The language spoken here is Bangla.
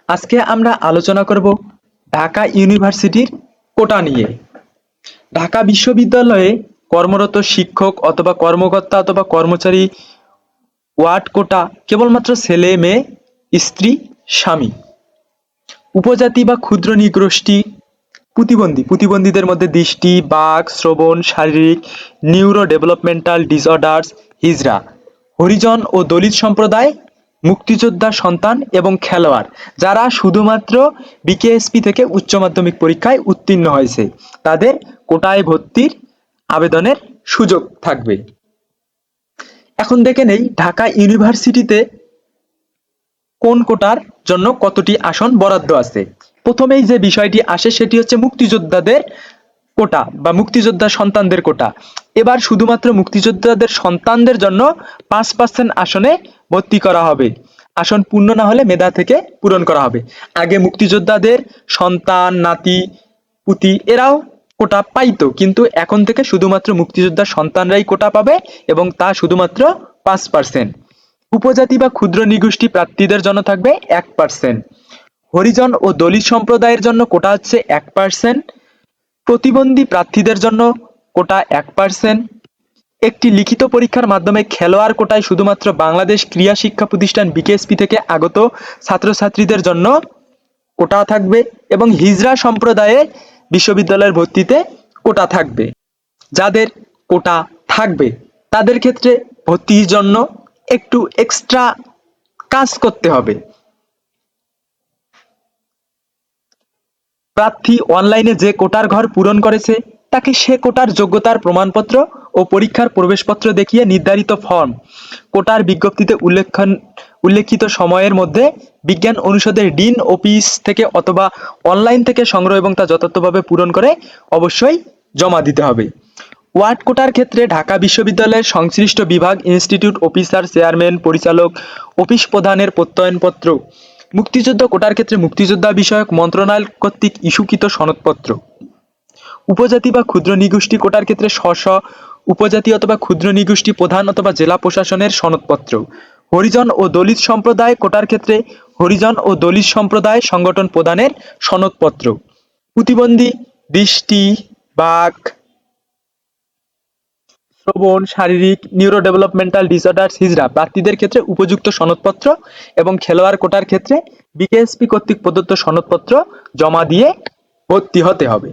আজকে আমরা আলোচনা করব ঢাকা ইউনিভার্সিটির কোটা নিয়ে। ঢাকা বিশ্ববিদ্যালয়ে কর্মরত শিক্ষক অথবা কর্মকর্তা অথবা কর্মচারী ওয়ার্ড কোটা কেবলমাত্র ছেলে মেয়ে স্ত্রী স্বামী। উপজাতি বা ক্ষুদ্র নৃগোষ্ঠী প্রতিবন্ধীদের মধ্যে দৃষ্টি বাক শ্রবণ শারীরিক নিউরো ডেভেলপমেন্টাল ডিসঅর্ডারস হিজড়া হরিজন ও দলিত সম্প্রদায় মুক্তিযোদ্ধা সন্তান এবং খেলোয়াড় যারা শুধুমাত্র বিকেএসপি থেকে উচ্চ মাধ্যমিক পরীক্ষায় উত্তীর্ণ হয়েছে তাদের কোটায় ভর্তির আবেদনের সুযোগ থাকবে। এখন দেখে নেই ঢাকা ইউনিভার্সিটিতে কোন কোটার জন্য কতটি আসন বরাদ্দ আছে। প্রথমেই যে বিষয়টি আসে সেটি হচ্ছে মুক্তিযোদ্ধাদের কোটা বা মুক্তিযোদ্ধা সন্তানদের কোটা। এবার শুধুমাত্র মুক্তিযোদ্ধাদের সন্তানদের জন্য 5% আসনে ভর্তি করা হবে। আসন পূর্ণ না হলে মেধা থেকে পূরণ করা হবে। আগে মুক্তিযোদ্ধাদের সন্তান নাতি পুতি এরাও কোটা পাইতো, কিন্তু এখন থেকে শুধুমাত্র মুক্তিযোদ্ধার সন্তানরাই কোটা পাবে এবং তা শুধুমাত্র 5%। উপজাতি বা ক্ষুদ্র নৃগোষ্ঠী প্রার্থীদের জন্য থাকবে 1%। হরিজন ও দলিত সম্প্রদায়ের জন্য কোটা হচ্ছে 1%। প্রতিবন্ধী প্রার্থীদের জন্য কোটা 1%। একটি লিখিত পরীক্ষার মাধ্যমে খেলোয়াড় কোটায় শুধুমাত্র বাংলাদেশ ক্রীড়া শিক্ষা প্রতিষ্ঠান বিকেএসপি থেকে আগত ছাত্রছাত্রীদের জন্য কোটা থাকবে এবং হিজড়া সম্প্রদায়ে বিশ্ববিদ্যালয়ের ভর্তিতে কোটা থাকবে। যাদের কোটা থাকবে তাদের ক্ষেত্রে ভর্তির জন্য একটু এক্সট্রা কাজ করতে হবে। প্রার্থী অনলাইনে যে কোটার ঘর পূরণ করেছে তাকে সে কোটার যোগ্যতার প্রমাণপত্র ও পরীক্ষার প্রবেশপত্র দেখিয়ে নির্ধারিত ফর্ম কোটার বিজ্ঞপ্তিতে উল্লেখিত সময়ের মধ্যে বিজ্ঞান অনুষদের ডিন অফিস থেকে অথবা অনলাইন থেকে সংগ্রহ এবং তা যথাযথভাবে পূরণ করে অবশ্যই জমা দিতে হবে। ওয়ার্ড কোটার ক্ষেত্রে ঢাকা বিশ্ববিদ্যালয়ের সংশ্লিষ্ট বিভাগ ইনস্টিটিউট অফিসার চেয়ারম্যান পরিচালক অফিস প্রধানের প্রত্যয়নপত্র। মুক্তিযুদ্ধ কোটার ক্ষেত্রে মুক্তিযোদ্ধা বিষয়ক মন্ত্রণালয় কর্তৃক ইস্যুকৃত সনদপত্র। উপজাতি বা ক্ষুদ্র নৃগোষ্ঠী কোটার ক্ষেত্রে স্ব উপজাতি অথবা ক্ষুদ্র নৃগোষ্ঠী প্রধান অথবা জেলা প্রশাসনের সনদপত্র। হরিজন ও দলিত সম্প্রদায় কোটার ক্ষেত্রে হরিজন ও দলিত সম্প্রদায় সংগঠন প্রধানের সনদপত্র। প্রতিবন্ধী দৃষ্টি বাক শ্রবণ শারীরিক নিউরো ডেভেলপমেন্টাল ডিসঅর্ডারস হিজড়া প্রার্থীদের ক্ষেত্রে উপযুক্ত সনদপত্র এবং খেলোয়াড় কোটার ক্ষেত্রে বিকেএসপি কর্তৃক প্রদত্ত সনদপত্র জমা দিয়ে ভর্তি হতে হবে।